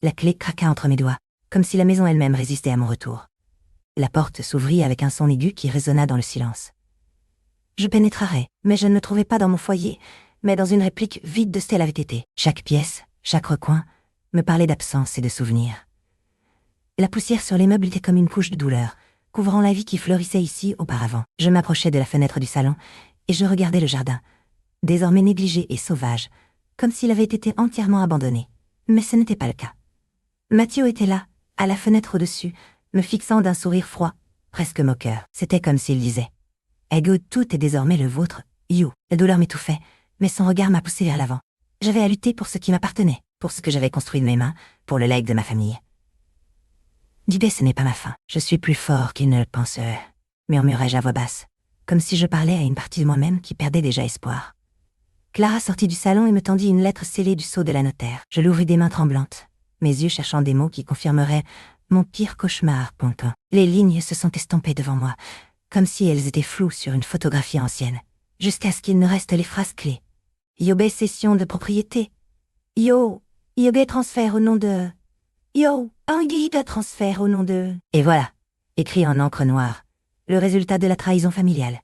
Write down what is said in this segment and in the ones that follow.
La clé craqua entre mes doigts, comme si la maison elle-même résistait à mon retour. La porte s'ouvrit avec un son aigu qui résonna dans le silence. Je pénétrerai, mais je ne me trouvais pas dans mon foyer, mais dans une réplique vide de ce qu'elle avait été. Chaque pièce, chaque recoin, me parlait d'absence et de souvenirs. La poussière sur les meubles était comme une couche de douleur, couvrant la vie qui fleurissait ici auparavant. Je m'approchai de la fenêtre du salon, et je regardais le jardin, désormais négligé et sauvage, comme s'il avait été entièrement abandonné. Mais ce n'était pas le cas. Mathieu était là, à la fenêtre au-dessus, me fixant d'un sourire froid, presque moqueur. C'était comme s'il disait « Ego, tout est désormais le vôtre, you ». La douleur m'étouffait, mais son regard m'a poussé vers l'avant. J'avais à lutter pour ce qui m'appartenait, pour ce que j'avais construit de mes mains, pour le legs de ma famille. L'idée, ce n'est pas ma fin. Je suis plus fort qu'il ne le pensait, murmurai-je à voix basse, comme si je parlais à une partie de moi-même qui perdait déjà espoir. Clara sortit du salon et me tendit une lettre scellée du sceau de la notaire. Je l'ouvris des mains tremblantes, mes yeux cherchant des mots qui confirmeraient mon pire cauchemar. Les lignes se sont estompées devant moi, comme si elles étaient floues sur une photographie ancienne, jusqu'à ce qu'il ne reste les phrases clés. Yobé cession de propriété. Yobé transfert au nom de... un guide transfert au nom de... Et voilà, écrit en encre noire, le résultat de la trahison familiale.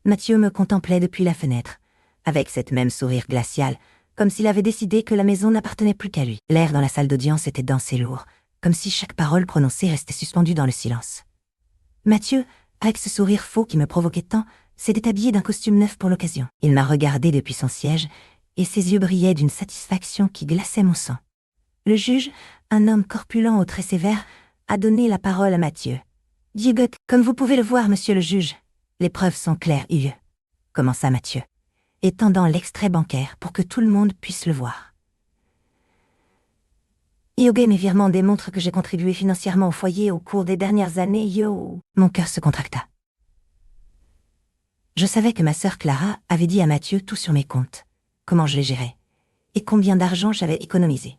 Mathieu me contemplait depuis la fenêtre, avec cette même sourire glacial, comme s'il avait décidé que la maison n'appartenait plus qu'à lui. L'air dans la salle d'audience était dense et lourd, comme si chaque parole prononcée restait suspendue dans le silence. Mathieu, avec ce sourire faux qui me provoquait tant, s'était habillé d'un costume neuf pour l'occasion. Il m'a regardé depuis son siège, et ses yeux brillaient d'une satisfaction qui glaçait mon sang. Le juge, un homme corpulent aux traits sévères, a donné la parole à Mathieu. « Diegot, comme vous pouvez le voir, monsieur le juge, les preuves sont claires, commença Mathieu, étendant l'extrait bancaire pour que tout le monde puisse le voir. Mes virements démontrent que j'ai contribué financièrement au foyer au cours des dernières années, Mon cœur se contracta. Je savais que ma sœur Clara avait dit à Mathieu tout sur mes comptes, comment je les gérais, et combien d'argent j'avais économisé.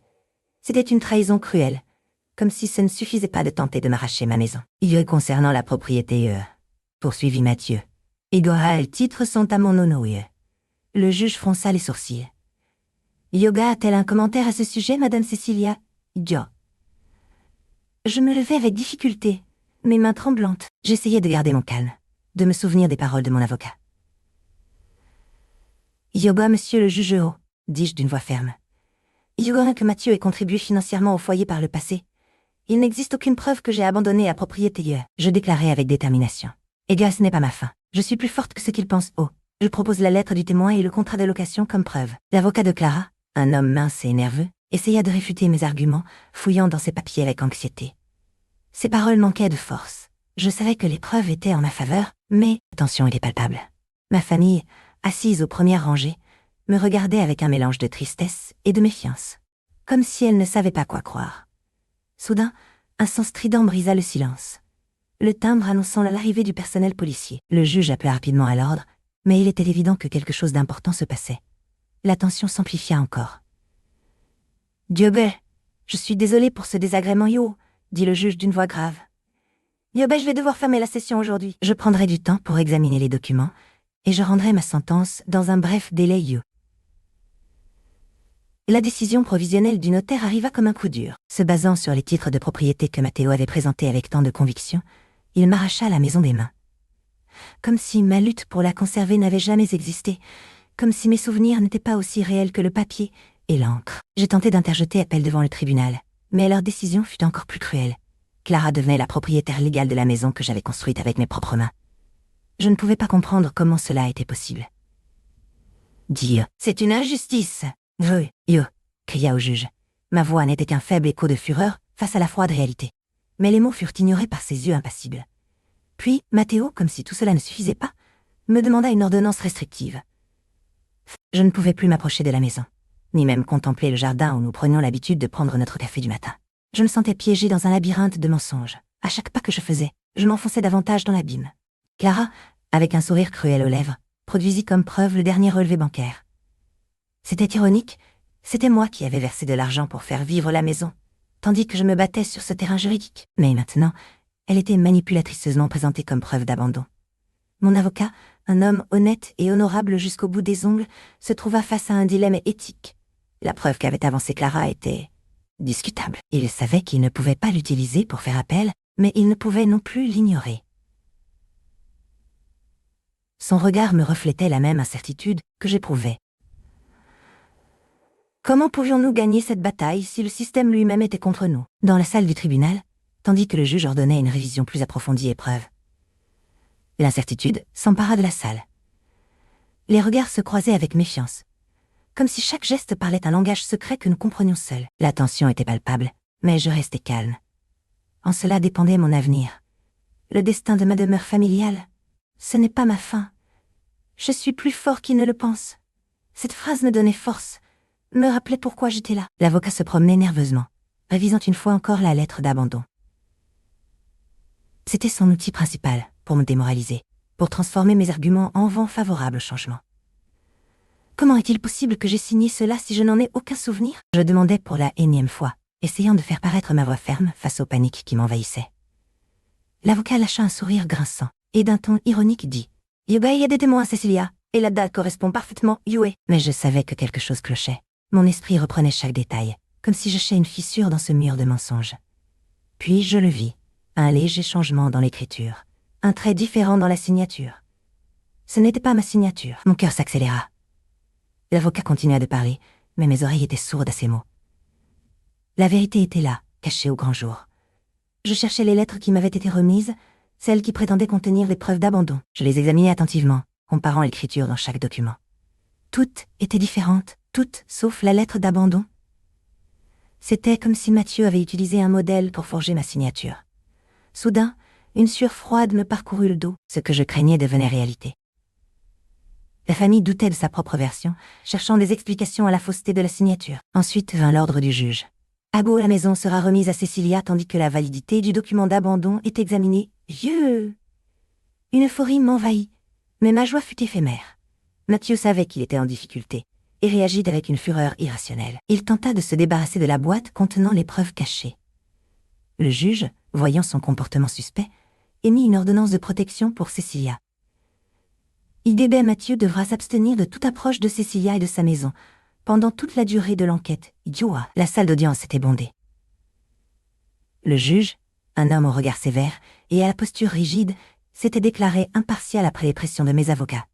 C'était une trahison cruelle, comme si ce ne suffisait pas de tenter de m'arracher ma maison. Concernant la propriété, poursuivit Mathieu. Les titres sont à mon nom, Le juge fronça les sourcils. Yoga a-t-elle un commentaire à ce sujet, madame Cécilia? Je me levai avec difficulté, mes mains tremblantes. J'essayais de garder mon calme, de me souvenir des paroles de mon avocat. Yoga, monsieur le juge, dis-je d'une voix ferme. Yoga, que Mathieu ait contribué financièrement au foyer par le passé. Il n'existe aucune preuve que j'ai abandonné la propriété. Je déclarai avec détermination. Ce n'est pas ma fin. Je suis plus forte que ce qu'il pense. Je propose la lettre du témoin et le contrat de location comme preuve. L'avocat de Clara, un homme mince et nerveux, essaya de réfuter mes arguments, fouillant dans ses papiers avec anxiété. Ses paroles manquaient de force. Je savais que les preuves étaient en ma faveur, mais la tension était palpable. Ma famille, assise aux premières rangées, me regardait avec un mélange de tristesse et de méfiance, comme si elle ne savait pas quoi croire. Soudain, un son strident brisa le silence. Le timbre annonçant l'arrivée du personnel policier. Le juge appela rapidement à l'ordre, mais il était évident que quelque chose d'important se passait. La tension s'amplifia encore. « Diobé, je suis désolé pour ce désagrément, dit le juge d'une voix grave. Diobé, je vais devoir fermer la session aujourd'hui. Je prendrai du temps pour examiner les documents, et je rendrai ma sentence dans un bref délai, La décision provisionnelle du notaire arriva comme un coup dur. Se basant sur les titres de propriété que Matteo avait présentés avec tant de conviction, il m'arracha la maison des mains. Comme si ma lutte pour la conserver n'avait jamais existé, comme si mes souvenirs n'étaient pas aussi réels que le papier et l'encre. J'ai tenté d'interjeter appel devant le tribunal, mais leur décision fut encore plus cruelle. Clara devenait la propriétaire légale de la maison que j'avais construite avec mes propres mains. Je ne pouvais pas comprendre comment cela était possible. « Dire, c'est une injustice !» cria au juge. Ma voix n'était qu'un faible écho de fureur face à la froide réalité. Mais les mots furent ignorés par ses yeux impassibles. Puis, Matteo, comme si tout cela ne suffisait pas, me demanda une ordonnance restrictive. Je ne pouvais plus m'approcher de la maison, ni même contempler le jardin où nous prenions l'habitude de prendre notre café du matin. Je me sentais piégée dans un labyrinthe de mensonges. À chaque pas que je faisais, je m'enfonçais davantage dans l'abîme. Clara, avec un sourire cruel aux lèvres, produisit comme preuve le dernier relevé bancaire. C'était ironique, c'était moi qui avais versé de l'argent pour faire vivre la maison, tandis que je me battais sur ce terrain juridique. Mais maintenant, elle était manipulatriceusement présentée comme preuve d'abandon. Mon avocat, un homme honnête et honorable jusqu'au bout des ongles, se trouva face à un dilemme éthique. La preuve qu'avait avancée Clara était Discutable. Il savait qu'il ne pouvait pas l'utiliser pour faire appel, mais il ne pouvait non plus l'ignorer. Son regard me reflétait la même incertitude que j'éprouvais. Comment pouvions-nous gagner cette bataille si le système lui-même était contre nous? Dans la salle du tribunal, tandis que le juge ordonnait une révision plus approfondie et preuve. L'incertitude s'empara de la salle. Les regards se croisaient avec méfiance, comme si chaque geste parlait un langage secret que nous comprenions seuls. La tension était palpable, mais je restais calme. En cela dépendait mon avenir. Le destin de ma demeure familiale. Ce n'est pas ma fin. Je suis plus fort qu'il ne le pense. Cette phrase me donnait force, me rappelait pourquoi j'étais là. L'avocat se promenait nerveusement, révisant une fois encore la lettre d'abandon. C'était son outil principal pour me démoraliser, pour transformer mes arguments en vent favorable au changement. Comment est-il possible que j'ai signé cela si je n'en ai aucun souvenir? Je demandais pour la énième fois, essayant de faire paraître ma voix ferme face aux paniques qui m'envahissaient. L'avocat lâcha un sourire grinçant, et d'un ton ironique dit « Yoga, il y a des témoins, Cecilia, et la date correspond parfaitement, Yue. » Mais je savais que quelque chose clochait. Mon esprit reprenait chaque détail, comme si j'achais une fissure dans ce mur de mensonges. Puis je le vis, un léger changement dans l'écriture, un trait différent dans la signature. Ce n'était pas ma signature. Mon cœur s'accéléra. L'avocat continua de parler, mais mes oreilles étaient sourdes à ces mots. La vérité était là, cachée au grand jour. Je cherchais les lettres qui m'avaient été remises, celles qui prétendaient contenir des preuves d'abandon. Je les examinais attentivement, comparant l'écriture dans chaque document. Toutes étaient différentes, toutes sauf la lettre d'abandon. C'était comme si Mathieu avait utilisé un modèle pour forger ma signature. Soudain, une sueur froide me parcourut le dos. Ce que je craignais devenait réalité. La famille doutait de sa propre version, cherchant des explications à la fausseté de la signature. Ensuite vint l'ordre du juge. À go, la maison sera remise à Cecilia tandis que la validité du document d'abandon est examinée. Vieux! Une euphorie m'envahit, mais ma joie fut éphémère. Mathieu savait qu'il était en difficulté, et réagit avec une fureur irrationnelle. Il tenta de se débarrasser de la boîte contenant les preuves cachées. Le juge, voyant son comportement suspect, émit une ordonnance de protection pour Cecilia. IDB Mathieu devra s'abstenir de toute approche de Cecilia et de sa maison, pendant toute la durée de l'enquête. Idioa. La salle d'audience était bondée. Le juge, un homme au regard sévère et à la posture rigide, s'était déclaré impartial après les pressions de mes avocats.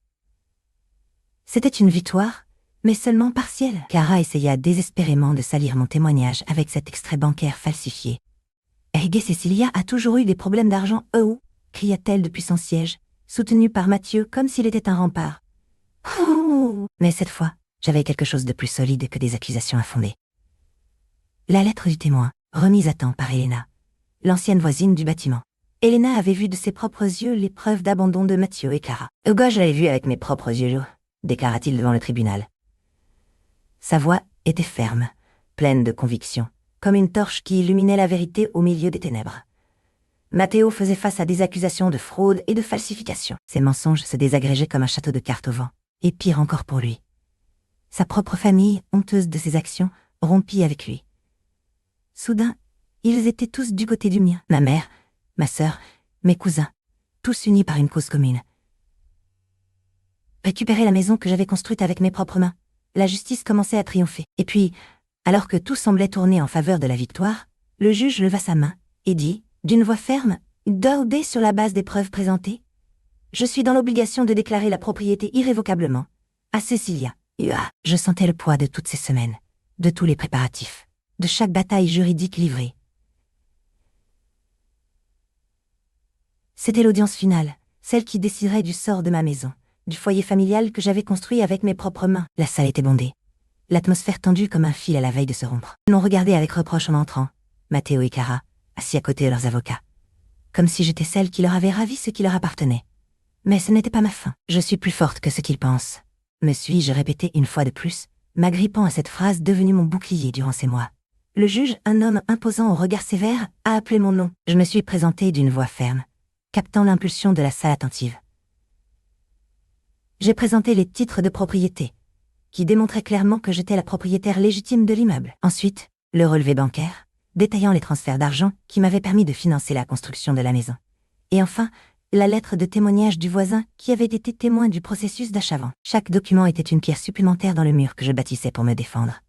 C'était une victoire, mais seulement partielle. Cara essaya désespérément de salir mon témoignage avec cet extrait bancaire falsifié. « Hege Cecilia a toujours eu des problèmes d'argent, cria-t-elle depuis son siège, soutenue par Mathieu comme s'il était un rempart. Mais cette fois, j'avais quelque chose de plus solide que des accusations infondées. La lettre du témoin, remise à temps par Elena, l'ancienne voisine du bâtiment. Elena avait vu de ses propres yeux les preuves d'abandon de Mathieu et Clara. « Hugo, je l'avais vu avec mes propres yeux, » déclara-t-il devant le tribunal. Sa voix était ferme, pleine de conviction, comme une torche qui illuminait la vérité au milieu des ténèbres. Matteo faisait face à des accusations de fraude et de falsification. Ses mensonges se désagrégeaient comme un château de cartes au vent, et pire encore pour lui. Sa propre famille, honteuse de ses actions, rompit avec lui. Soudain, ils étaient tous du côté du mien. Ma mère, ma sœur, mes cousins, tous unis par une cause commune. Récupérer la maison que j'avais construite avec mes propres mains. La justice commençait à triompher. Et puis, alors que tout semblait tourner en faveur de la victoire, le juge leva sa main et dit, d'une voix ferme, dordée sur la base des preuves présentées, « Je suis dans l'obligation de déclarer la propriété irrévocablement à Cecilia. » Je sentais le poids de toutes ces semaines, de tous les préparatifs, de chaque bataille juridique livrée. C'était l'audience finale, celle qui déciderait du sort de ma maison, du foyer familial que j'avais construit avec mes propres mains. La salle était bondée, l'atmosphère tendue comme un fil à la veille de se rompre. Ils m'ont regardé avec reproche en entrant, Matteo et Cara, assis à côté de leurs avocats, comme si j'étais celle qui leur avait ravi ce qui leur appartenait. Mais ce n'était pas ma fin. Je suis plus forte que ce qu'ils pensent. Me suis-je répété une fois de plus, m'agrippant à cette phrase devenue mon bouclier durant ces mois. Le juge, un homme imposant au regard sévère, a appelé mon nom. Je me suis présentée d'une voix ferme, captant l'impulsion de la salle attentive. J'ai présenté les titres de propriété, qui démontraient clairement que j'étais la propriétaire légitime de l'immeuble. Ensuite, le relevé bancaire, détaillant les transferts d'argent qui m'avaient permis de financer la construction de la maison. Et enfin, la lettre de témoignage du voisin qui avait été témoin du processus d'achat-vente. Chaque document était une pierre supplémentaire dans le mur que je bâtissais pour me défendre.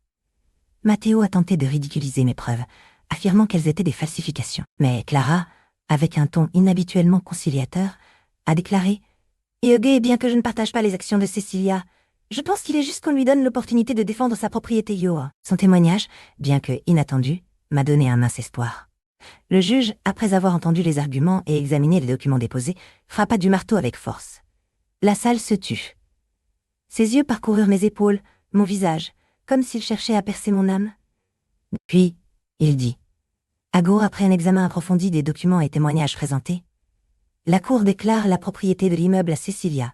Matteo a tenté de ridiculiser mes preuves, affirmant qu'elles étaient des falsifications. Mais Clara, avec un ton inhabituellement conciliateur, a déclaré « Yogi, bien que je ne partage pas les actions de Cecilia, je pense qu'il est juste qu'on lui donne l'opportunité de défendre sa propriété Yo. » Son témoignage, bien que inattendu, m'a donné un mince espoir. Le juge, après avoir entendu les arguments et examiné les documents déposés, frappa du marteau avec force. La salle se tut. Ses yeux parcoururent mes épaules, mon visage, comme s'il cherchait à percer mon âme. Puis, il dit « Ago, après un examen approfondi des documents et témoignages présentés, la Cour déclare la propriété de l'immeuble à Cecilia. »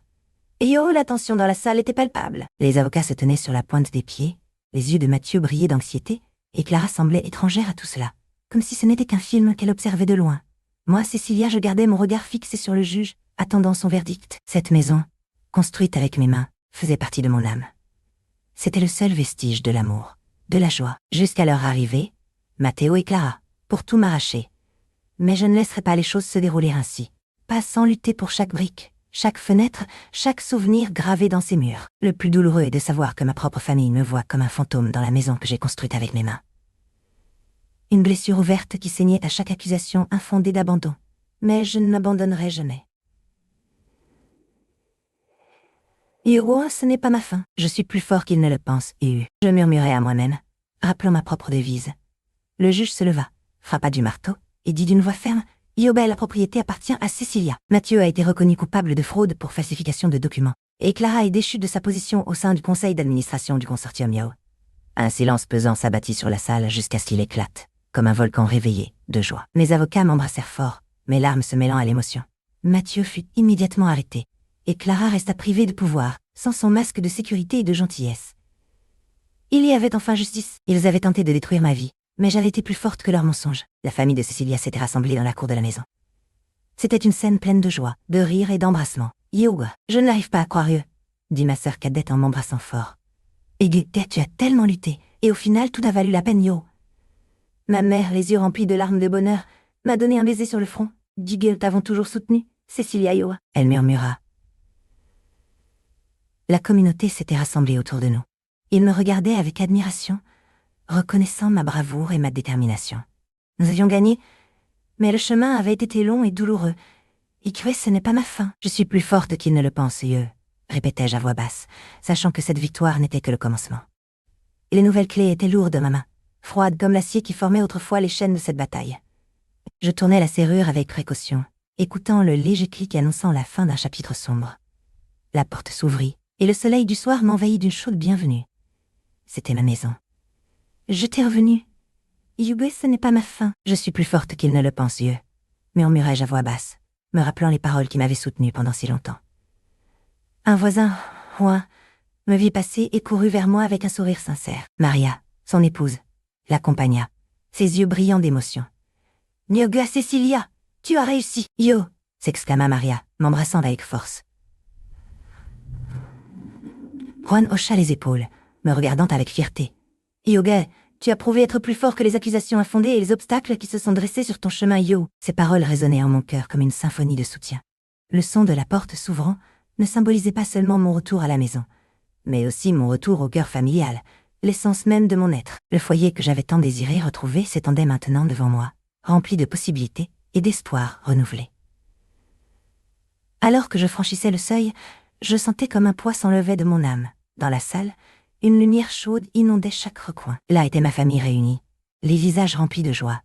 Et yo, la tension dans la salle était palpable. Les avocats se tenaient sur la pointe des pieds, les yeux de Mathieu brillaient d'anxiété, et Clara semblait étrangère à tout cela, comme si ce n'était qu'un film qu'elle observait de loin. Moi, Cecilia, je gardais mon regard fixé sur le juge, attendant son verdict. Cette maison, construite avec mes mains, faisait partie de mon âme. C'était le seul vestige de l'amour, de la joie. Jusqu'à leur arrivée, Matteo et Clara, pour tout m'arracher. Mais je ne laisserai pas les choses se dérouler ainsi. Pas sans lutter pour chaque brique, chaque fenêtre, chaque souvenir gravé dans ces murs. Le plus douloureux est de savoir que ma propre famille me voit comme un fantôme dans la maison que j'ai construite avec mes mains. Une blessure ouverte qui saignait à chaque accusation infondée d'abandon. Mais je ne m'abandonnerai jamais. Yo, ce n'est pas ma fin. Je suis plus fort qu'il ne le pense, je murmurai à moi-même, rappelant ma propre devise. Le juge se leva, frappa du marteau, et dit d'une voix ferme « Yoba, la propriété appartient à Cecilia. » Mathieu a été reconnu coupable de fraude pour falsification de documents, et Clara est déchue de sa position au sein du conseil d'administration du consortium Yo. Un silence pesant s'abattit sur la salle jusqu'à ce qu'il éclate, comme un volcan réveillé, de joie. Mes avocats m'embrassèrent fort, mes larmes se mêlant à l'émotion. Mathieu fut immédiatement arrêté, et Clara resta privée de pouvoir, sans son masque de sécurité et de gentillesse. Il y avait enfin justice. Ils avaient tenté de détruire ma vie, mais j'avais été plus forte que leurs mensonges. La famille de Cecilia s'était rassemblée dans la cour de la maison. C'était une scène pleine de joie, de rire et d'embrassements. « Yo, je ne l'arrive pas à croire, dit ma sœur cadette en m'embrassant fort. « Et tu as tellement lutté, et au final tout a valu la peine, Yo. » Ma mère, les yeux remplis de larmes de bonheur, m'a donné un baiser sur le front. « Digel, t'avons toujours soutenu, Cecilia Yo. » Elle murmura. La communauté s'était rassemblée autour de nous. Ils me regardaient avec admiration, reconnaissant ma bravoure et ma détermination. Nous avions gagné, mais le chemin avait été long et douloureux. Ikwe, ce n'est pas ma fin. Je suis plus forte qu'ils ne le pensent, répétai-je à voix basse, sachant que cette victoire n'était que le commencement. Et les nouvelles clés étaient lourdes à ma main, froides comme l'acier qui formait autrefois les chaînes de cette bataille. Je tournai la serrure avec précaution, écoutant le léger clic annonçant la fin d'un chapitre sombre. La porte s'ouvrit, et le soleil du soir m'envahit d'une chaude bienvenue. C'était ma maison. Je t'ai revenu. Yugwe, ce n'est pas ma fin. Je suis plus forte qu'il ne le pense, murmurai-je à voix basse, me rappelant les paroles qui m'avaient soutenue pendant si longtemps. Un voisin, Juan, me vit passer et courut vers moi avec un sourire sincère. Maria, son épouse, l'accompagna, ses yeux brillants d'émotion. « Nyoga Cecilia, tu as réussi, Yo !» s'exclama Maria, m'embrassant avec force. Juan hocha les épaules, me regardant avec fierté. « Yoga, tu as prouvé être plus fort que les accusations infondées et les obstacles qui se sont dressés sur ton chemin, Yo !» Ces paroles résonnaient en mon cœur comme une symphonie de soutien. Le son de la porte s'ouvrant ne symbolisait pas seulement mon retour à la maison, mais aussi mon retour au cœur familial, l'essence même de mon être. Le foyer que j'avais tant désiré retrouver s'étendait maintenant devant moi, rempli de possibilités et d'espoirs renouvelés. Alors que je franchissais le seuil, je sentais comme un poids s'enlevait de mon âme. Dans la salle, une lumière chaude inondait chaque recoin. Là était ma famille réunie, les visages remplis de joie.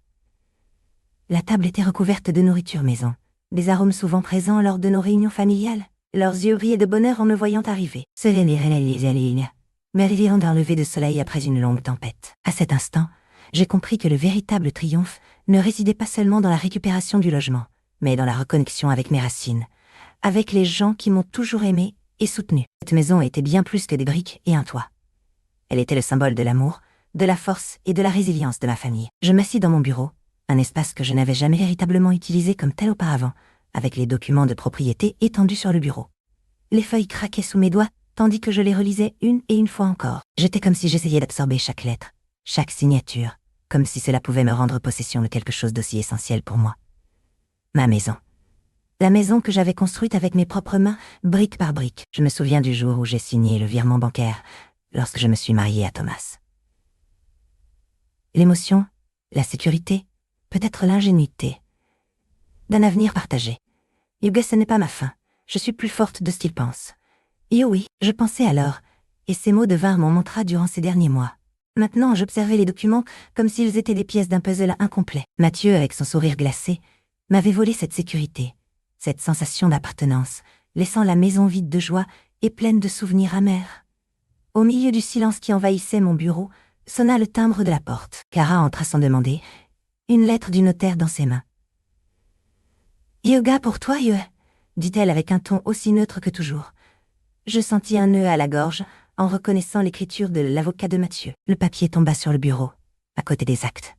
La table était recouverte de nourriture maison, des arômes souvent présents lors de nos réunions familiales. Leurs yeux brillaient de bonheur en me voyant arriver. Méridion d'un lever de soleil après une longue tempête. À cet instant, j'ai compris que le véritable triomphe ne résidait pas seulement dans la récupération du logement, mais dans la reconnexion avec mes racines, avec les gens qui m'ont toujours aimé et soutenu. Cette maison était bien plus que des briques et un toit. Elle était le symbole de l'amour, de la force et de la résilience de ma famille. Je m'assis dans mon bureau, un espace que je n'avais jamais véritablement utilisé comme tel auparavant, avec les documents de propriété étendus sur le bureau. Les feuilles craquaient sous mes doigts, tandis que je les relisais une et une fois encore. J'étais comme si j'essayais d'absorber chaque lettre, chaque signature, comme si cela pouvait me rendre possession de quelque chose d'aussi essentiel pour moi. Ma maison. La maison que j'avais construite avec mes propres mains, brique par brique. Je me souviens du jour où j'ai signé le virement bancaire, lorsque je me suis mariée à Thomas. L'émotion, la sécurité, peut-être l'ingénuité d'un avenir partagé. Hyuga, ce n'est pas ma fin. Je suis plus forte de ce qu'il pense. Yo oui, je pensais alors, et ces mots devinrent mon mantra durant ces derniers mois. Maintenant, j'observais les documents comme s'ils étaient des pièces d'un puzzle incomplet. Mathieu, avec son sourire glacé, m'avait volé cette sécurité, cette sensation d'appartenance, laissant la maison vide de joie et pleine de souvenirs amers. Au milieu du silence qui envahissait mon bureau, sonna le timbre de la porte. Kara entra sans demander, une lettre du notaire dans ses mains. « Hyuga pour toi, Yue » dit-elle avec un ton aussi neutre que toujours. Je sentis un nœud à la gorge en reconnaissant l'écriture de l'avocat de Mathieu. Le papier tomba sur le bureau, à côté des actes.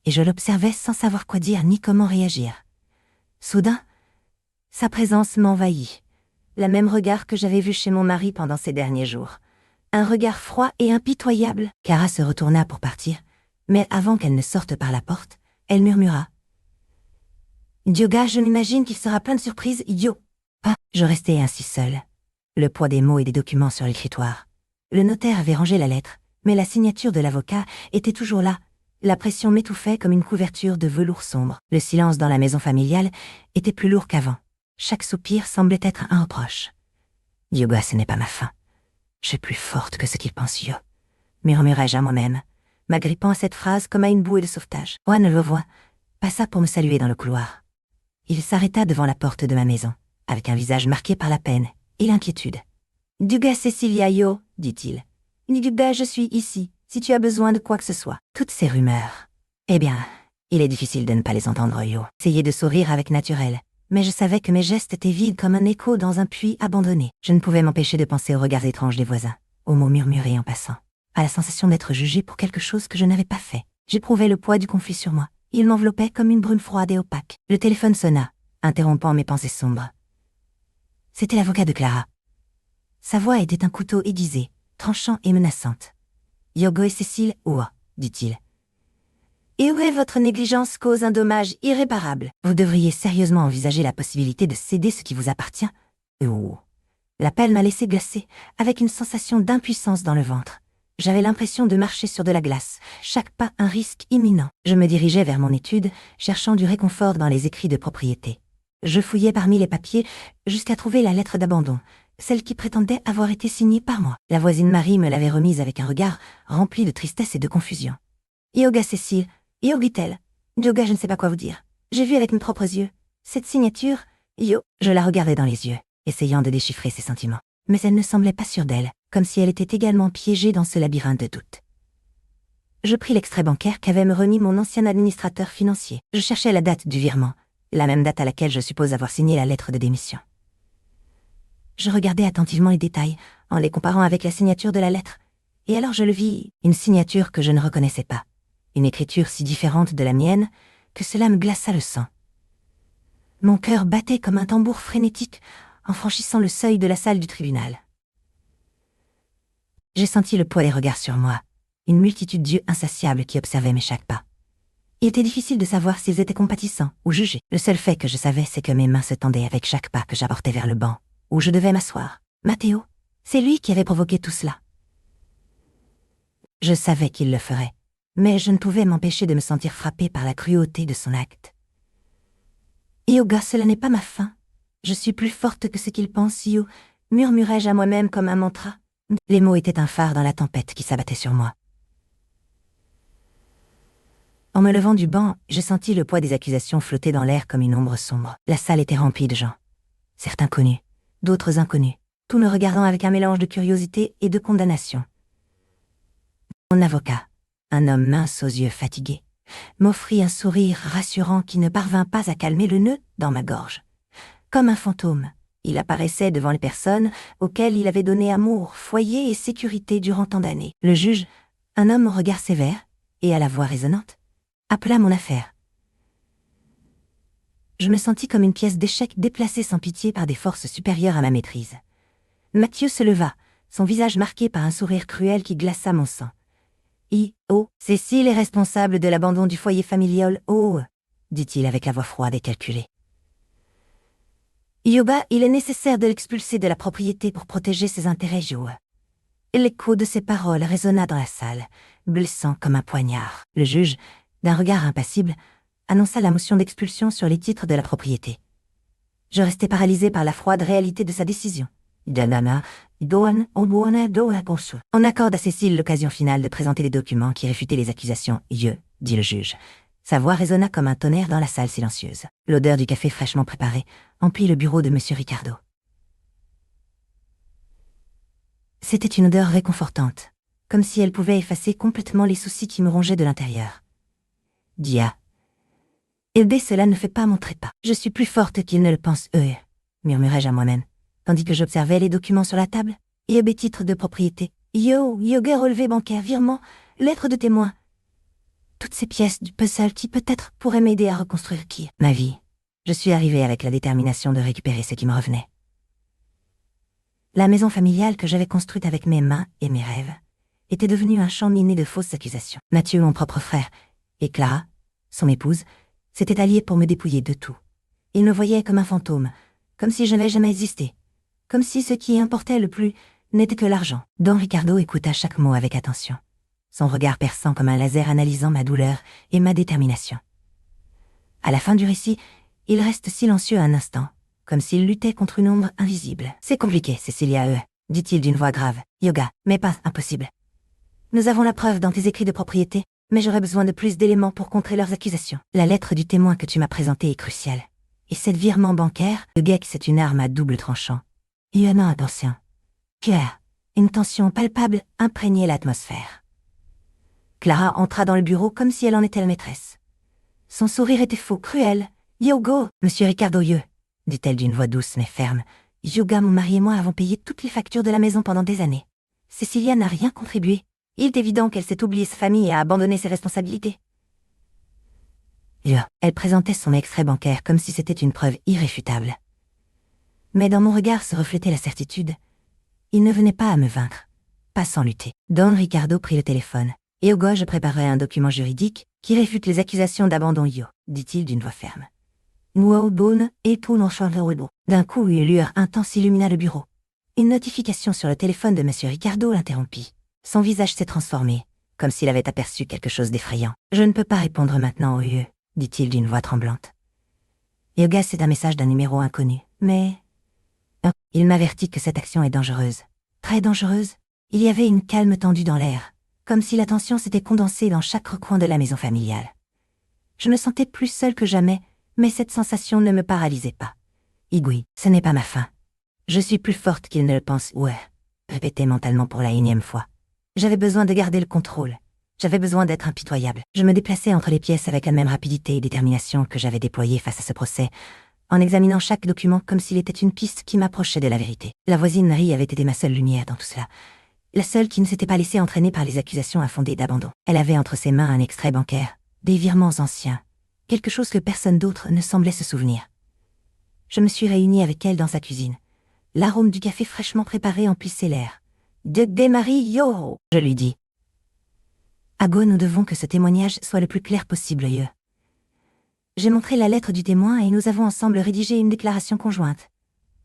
Et je l'observais sans savoir quoi dire ni comment réagir. Soudain, sa présence m'envahit. Le même regard que j'avais vu chez mon mari pendant ces derniers jours. Un regard froid et impitoyable. Kara se retourna pour partir, mais avant qu'elle ne sorte par la porte, elle murmura. « Hyuga, je m'imagine qu'il sera plein de surprises, idiot. » Pas. Je restais ainsi seule. Le poids des mots et des documents sur l'écritoire. Le notaire avait rangé la lettre, mais la signature de l'avocat était toujours là. La pression m'étouffait comme une couverture de velours sombre. Le silence dans la maison familiale était plus lourd qu'avant. Chaque soupir semblait être un reproche. « Hyuga, ce n'est pas ma fin. Je suis plus forte que ce qu'il pense, Yo. » murmurai-je à moi-même, m'agrippant à cette phrase comme à une bouée de sauvetage. Juan le voit, passa pour me saluer dans le couloir. Il s'arrêta devant la porte de ma maison, avec un visage marqué par la peine et l'inquiétude. « Hyuga Cecilia Yo, dit-il. Hyuga, je suis ici, si tu as besoin de quoi que ce soit. » Toutes ces rumeurs. Eh bien, il est difficile de ne pas les entendre, Yo. J'essayais de sourire avec naturel, mais je savais que mes gestes étaient vides comme un écho dans un puits abandonné. Je ne pouvais m'empêcher de penser aux regards étranges des voisins, aux mots murmurés en passant, à la sensation d'être jugée pour quelque chose que je n'avais pas fait. J'éprouvais le poids du conflit sur moi. Il m'enveloppait comme une brume froide et opaque. Le téléphone sonna, interrompant mes pensées sombres. C'était l'avocat de Clara. Sa voix était un couteau aiguisé, tranchant et menaçante. « Yogo et Cécile, ouah, dit-il. Et où est votre négligence cause un dommage irréparable. Vous devriez sérieusement envisager la possibilité de céder ce qui vous appartient. Oh. » L'appel m'a laissé glacée, avec une sensation d'impuissance dans le ventre. J'avais l'impression de marcher sur de la glace, chaque pas un risque imminent. Je me dirigeais vers mon étude, cherchant du réconfort dans les écrits de propriété. Je fouillais parmi les papiers jusqu'à trouver la lettre d'abandon, celle qui prétendait avoir été signée par moi. La voisine Marie me l'avait remise avec un regard rempli de tristesse et de confusion. « Yoga Cécile, Yogitel, Yoga je ne sais pas quoi vous dire. J'ai vu avec mes propres yeux. Cette signature, Yo... » Je la regardais dans les yeux, essayant de déchiffrer ses sentiments. Mais elle ne semblait pas sûre d'elle, comme si elle était également piégée dans ce labyrinthe de doutes. Je pris l'extrait bancaire qu'avait me remis mon ancien administrateur financier. Je cherchais la date du virement, la même date à laquelle je suppose avoir signé la lettre de démission. Je regardais attentivement les détails, en les comparant avec la signature de la lettre, et alors je le vis, une signature que je ne reconnaissais pas, une écriture si différente de la mienne que cela me glaça le sang. Mon cœur battait comme un tambour frénétique en franchissant le seuil de la salle du tribunal. J'ai senti le poids des regards sur moi, une multitude d'yeux insatiables qui observaient mes chaque pas. Il était difficile de savoir s'ils étaient compatissants ou jugés. Le seul fait que je savais, c'est que mes mains se tendaient avec chaque pas que j'apportais vers le banc, où je devais m'asseoir. Matteo, c'est lui qui avait provoqué tout cela. Je savais qu'il le ferait, mais je ne pouvais m'empêcher de me sentir frappée par la cruauté de son acte. Yoga, cela n'est pas ma fin. Je suis plus forte que ce qu'il pense, Yo, murmurai-je à moi-même comme un mantra. Les mots étaient un phare dans la tempête qui s'abattait sur moi. En me levant du banc, je sentis le poids des accusations flotter dans l'air comme une ombre sombre. La salle était remplie de gens. Certains connus, d'autres inconnus, tous me regardant avec un mélange de curiosité et de condamnation. Mon avocat, un homme mince aux yeux fatigués, m'offrit un sourire rassurant qui ne parvint pas à calmer le nœud dans ma gorge. Comme un fantôme, il apparaissait devant les personnes auxquelles il avait donné amour, foyer et sécurité durant tant d'années. Le juge, un homme au regard sévère et à la voix résonnante, appela mon affaire. Je me sentis comme une pièce d'échec déplacée sans pitié par des forces supérieures à ma maîtrise. Mathieu se leva, son visage marqué par un sourire cruel qui glaça mon sang. Cécile est responsable de l'abandon du foyer familial, dit-il avec la voix froide et calculée. Yoba, il est nécessaire de l'expulser de la propriété pour protéger ses intérêts, L'écho de ses paroles résonna dans la salle, blessant comme un poignard. Le juge, d'un regard impassible, annonça la motion d'expulsion sur les titres de la propriété. Je restais paralysée par la froide réalité de sa décision. On accorde à Cécile l'occasion finale de présenter les documents qui réfutaient les accusations, dit le juge. Sa voix résonna comme un tonnerre dans la salle silencieuse. L'odeur du café fraîchement préparé emplit le bureau de M. Ricardo. C'était une odeur réconfortante, comme si elle pouvait effacer complètement les soucis qui me rongeaient de l'intérieur. Dia. Eh cela ne fait pas mon trépas. Je suis plus forte qu'ils ne le pensent, murmurai-je à moi-même, tandis que j'observais les documents sur la table. Titre de propriété. Yoga relevé bancaire, virement, lettre de témoin. Toutes ces pièces du puzzle qui peut-être pourraient m'aider à reconstruire ma vie. Je suis arrivée avec la détermination de récupérer ce qui me revenait. La maison familiale que j'avais construite avec mes mains et mes rêves était devenue un champ miné de fausses accusations. Mathieu, mon propre frère, et Clara, son épouse, s'étaient alliés pour me dépouiller de tout. Ils me voyaient comme un fantôme, comme si je n'avais jamais existé, comme si ce qui importait le plus n'était que l'argent. Don Ricardo écouta chaque mot avec attention, son regard perçant comme un laser analysant ma douleur et ma détermination. À la fin du récit, il reste silencieux un instant, comme s'il luttait contre une ombre invisible. « C'est compliqué, Cécilia, dit-il d'une voix grave. Yoga, mais pas impossible. Nous avons la preuve dans tes écrits de propriété, mais j'aurais besoin de plus d'éléments pour contrer leurs accusations. La lettre du témoin que tu m'as présentée est cruciale. Et cette virement bancaire, le geek, c'est une arme à double tranchant. Attention. Pierre, une tension palpable imprégnait l'atmosphère. Clara entra dans le bureau comme si elle en était la maîtresse. Son sourire était faux, cruel. Yogo, Monsieur Ricardo, dit-elle d'une voix douce mais ferme. Yoga, mon mari et moi avons payé toutes les factures de la maison pendant des années. Cécilia n'a rien contribué. Il est évident qu'elle s'est oubliée sa famille et a abandonné ses responsabilités. Elle présentait son extrait bancaire comme si c'était une preuve irréfutable. Mais dans mon regard se reflétait la certitude. Il ne venait pas à me vaincre, pas sans lutter. Don Ricardo prit le téléphone. Et au gauche, je préparais un document juridique qui réfute les accusations d'abandon, dit-il d'une voix ferme. D'un coup, une lueur intense illumina le bureau. Une notification sur le téléphone de M. Ricardo l'interrompit. Son visage s'est transformé, comme s'il avait aperçu quelque chose d'effrayant. « Je ne peux pas répondre maintenant, dit-il d'une voix tremblante. Yoga, c'est un message d'un numéro inconnu, mais... Il m'avertit que cette action est dangereuse. Très dangereuse. Il y avait une calme tendue dans l'air, comme si la tension s'était condensée dans chaque recoin de la maison familiale. Je me sentais plus seule que jamais, mais cette sensation ne me paralysait pas. Igui, ce n'est pas ma fin. Je suis plus forte qu'il ne le pense, répétait mentalement pour la énième fois. J'avais besoin de garder le contrôle. J'avais besoin d'être impitoyable. Je me déplaçais entre les pièces avec la même rapidité et détermination que j'avais déployée face à ce procès, en examinant chaque document comme s'il était une piste qui m'approchait de la vérité. La voisine Marie avait été ma seule lumière dans tout cela. La seule qui ne s'était pas laissée entraîner par les accusations infondées d'abandon. Elle avait entre ses mains un extrait bancaire, des virements anciens, quelque chose que personne d'autre ne semblait se souvenir. Je me suis réunie avec elle dans sa cuisine. L'arôme du café fraîchement préparé emplissait l'air. « De Marie, yo !» je lui dis. « Ago, nous devons que ce témoignage soit le plus clair possible, J'ai montré la lettre du témoin et nous avons ensemble rédigé une déclaration conjointe.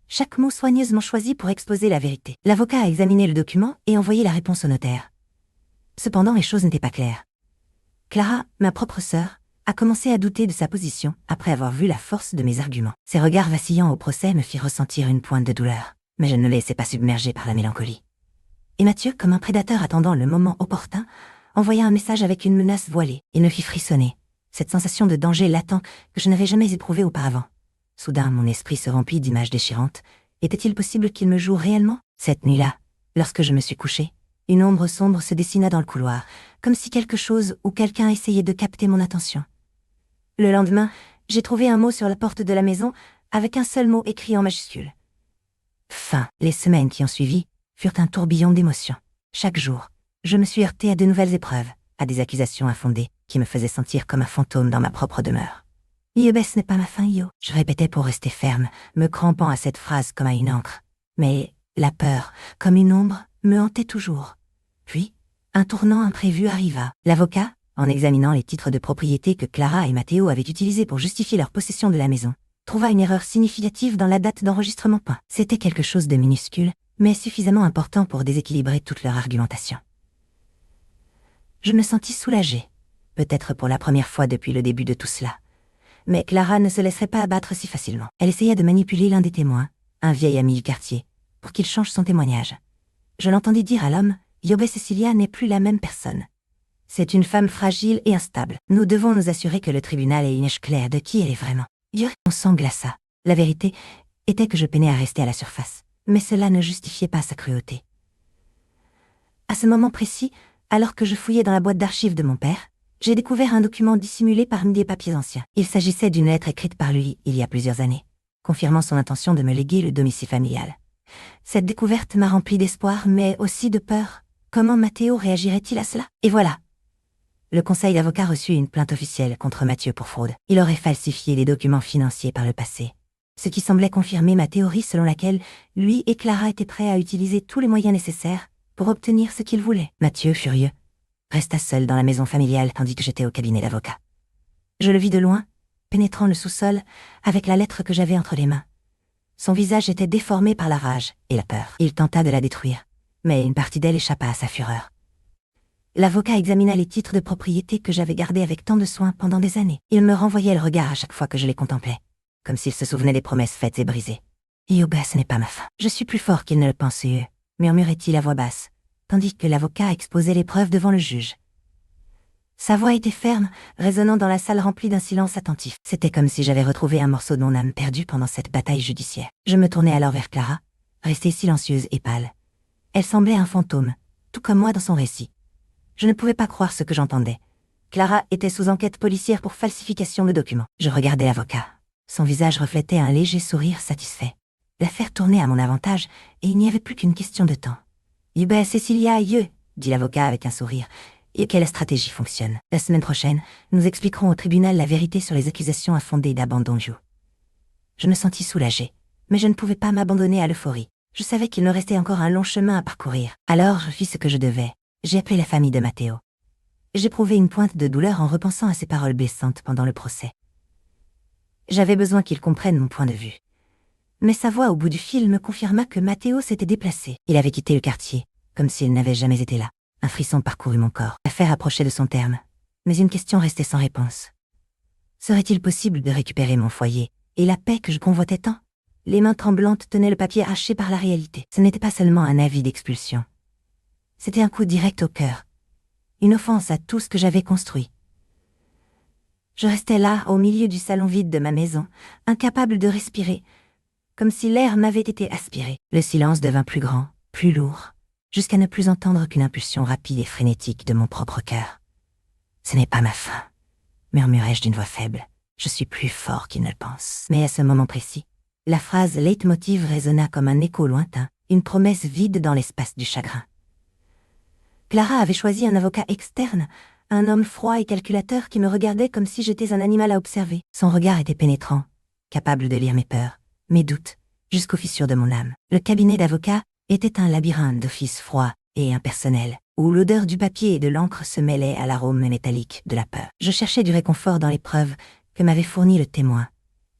Chaque mot soigneusement choisi pour exposer la vérité. L'avocat a examiné le document et envoyé la réponse au notaire. Cependant, les choses n'étaient pas claires. Clara, ma propre sœur, a commencé à douter de sa position après avoir vu la force de mes arguments. Ses regards vacillants au procès me firent ressentir une pointe de douleur, mais je ne me laissais pas submerger par la mélancolie. Et Mathieu, comme un prédateur attendant le moment opportun, envoya un message avec une menace voilée et me fit frissonner, cette sensation de danger latent que je n'avais jamais éprouvée auparavant. Soudain, mon esprit se remplit d'images déchirantes. Était-il possible qu'il me joue réellement? Cette nuit-là, lorsque je me suis couchée, une ombre sombre se dessina dans le couloir, comme si quelque chose ou quelqu'un essayait de capter mon attention. Le lendemain, j'ai trouvé un mot sur la porte de la maison, avec un seul mot écrit en majuscule. Fin. Les semaines qui ont suivi furent un tourbillon d'émotions. Chaque jour, je me suis heurtée à de nouvelles épreuves, à des accusations infondées qui me faisaient sentir comme un fantôme dans ma propre demeure. « ce n'est pas ma fin, je répétais pour rester ferme, me crampant à cette phrase comme à une encre. Mais la peur, comme une ombre, me hantait toujours. Puis, un tournant imprévu arriva. L'avocat, en examinant les titres de propriété que Clara et Matteo avaient utilisés pour justifier leur possession de la maison, trouva une erreur significative dans la date d'enregistrement. C'était quelque chose de minuscule, mais suffisamment important pour déséquilibrer toute leur argumentation. Je me sentis soulagée, peut-être pour la première fois depuis le début de tout cela. Mais Clara ne se laisserait pas abattre si facilement. Elle essaya de manipuler l'un des témoins, un vieil ami du quartier, pour qu'il change son témoignage. Je l'entendis dire à l'homme, « Yobé Cecilia n'est plus la même personne. C'est une femme fragile et instable. Nous devons nous assurer que le tribunal ait une image claire de qui elle est vraiment. » Mon sang glaça. La vérité était que je peinais à rester à la surface. Mais cela ne justifiait pas sa cruauté. À ce moment précis, alors que je fouillais dans la boîte d'archives de mon père, j'ai découvert un document dissimulé parmi des papiers anciens. Il s'agissait d'une lettre écrite par lui il y a plusieurs années, confirmant son intention de me léguer le domicile familial. Cette découverte m'a rempli d'espoir, mais aussi de peur. Comment Matteo réagirait-il à cela? Et voilà. Le conseil d'avocats reçut une plainte officielle contre Mathieu pour fraude. Il aurait falsifié les documents financiers par le passé. Ce qui semblait confirmer ma théorie selon laquelle lui et Clara étaient prêts à utiliser tous les moyens nécessaires pour obtenir ce qu'ils voulaient. Mathieu, furieux, resta seul dans la maison familiale tandis que j'étais au cabinet d'avocat. Je le vis de loin, pénétrant le sous-sol, avec la lettre que j'avais entre les mains. Son visage était déformé par la rage et la peur. Il tenta de la détruire, mais une partie d'elle échappa à sa fureur. L'avocat examina les titres de propriété que j'avais gardés avec tant de soin pendant des années. Il me renvoyait le regard à chaque fois que je les contemplais, comme s'il se souvenait des promesses faites et brisées. « Yoba, ce n'est pas ma fin. Je suis plus fort qu'il ne le pensait, murmurait-il à voix basse, tandis que l'avocat exposait les preuves devant le juge. Sa voix était ferme, résonnant dans la salle remplie d'un silence attentif. C'était comme si j'avais retrouvé un morceau de mon âme perdu pendant cette bataille judiciaire. Je me tournai alors vers Clara, restée silencieuse et pâle. Elle semblait un fantôme, tout comme moi dans son récit. Je ne pouvais pas croire ce que j'entendais. Clara était sous enquête policière pour falsification de documents. Je regardais l'avocat. Son visage reflétait un léger sourire satisfait. L'affaire tournait à mon avantage, et il n'y avait plus qu'une question de temps. « Yubé Cecilia, dit l'avocat avec un sourire, et que la stratégie fonctionne. La semaine prochaine, nous expliquerons au tribunal la vérité sur les accusations infondées d'abandon Joe. » Je me sentis soulagée, mais je ne pouvais pas m'abandonner à l'euphorie. Je savais qu'il me restait encore un long chemin à parcourir. Alors je fis ce que je devais. J'ai appelé la famille de Matteo. J'éprouvais une pointe de douleur en repensant à ses paroles blessantes pendant le procès. J'avais besoin qu'ils comprennent mon point de vue. Mais sa voix au bout du fil me confirma que Matteo s'était déplacé. Il avait quitté le quartier, comme s'il n'avait jamais été là. Un frisson parcourut mon corps. L'affaire approchait de son terme, mais une question restait sans réponse. Serait-il possible de récupérer mon foyer et la paix que je convoitais tant? Les mains tremblantes tenaient le papier haché par la réalité. Ce n'était pas seulement un avis d'expulsion. C'était un coup direct au cœur. Une offense à tout ce que j'avais construit. Je restais là, au milieu du salon vide de ma maison, incapable de respirer, comme si l'air m'avait été aspiré. Le silence devint plus grand, plus lourd, jusqu'à ne plus entendre qu'une impulsion rapide et frénétique de mon propre cœur. « Ce n'est pas ma fin, » murmurai-je d'une voix faible. « Je suis plus fort qu'il ne le pense. » Mais à ce moment précis, la phrase leitmotiv résonna comme un écho lointain, une promesse vide dans l'espace du chagrin. Clara avait choisi un avocat externe, un homme froid et calculateur qui me regardait comme si j'étais un animal à observer. Son regard était pénétrant, capable de lire mes peurs, mes doutes, jusqu'aux fissures de mon âme. Le cabinet d'avocat était un labyrinthe d'offices froids et impersonnels, où l'odeur du papier et de l'encre se mêlait à l'arôme métallique de la peur. Je cherchais du réconfort dans les preuves que m'avait fournies le témoin.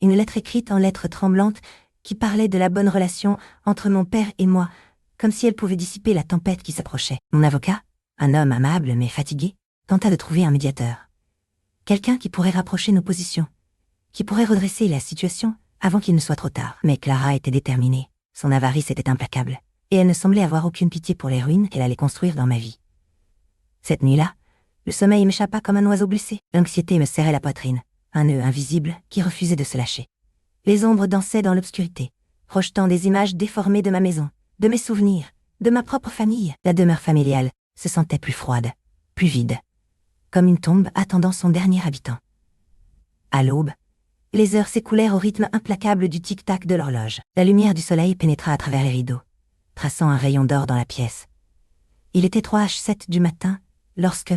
Une lettre écrite en lettres tremblantes qui parlait de la bonne relation entre mon père et moi, comme si elle pouvait dissiper la tempête qui s'approchait. Mon avocat, un homme amable mais fatigué, tenta de trouver un médiateur. Quelqu'un qui pourrait rapprocher nos positions, qui pourrait redresser la situation avant qu'il ne soit trop tard. Mais Clara était déterminée, son avarice était implacable, et elle ne semblait avoir aucune pitié pour les ruines qu'elle allait construire dans ma vie. Cette nuit-là, le sommeil m'échappa comme un oiseau blessé. L'anxiété me serrait la poitrine, un nœud invisible qui refusait de se lâcher. Les ombres dansaient dans l'obscurité, projetant des images déformées de ma maison, de mes souvenirs, de ma propre famille. La demeure familiale se sentait plus froide, plus vide, comme une tombe attendant son dernier habitant. À l'aube, les heures s'écoulèrent au rythme implacable du tic-tac de l'horloge. La lumière du soleil pénétra à travers les rideaux, traçant un rayon d'or dans la pièce. Il était 3h07 du matin lorsque,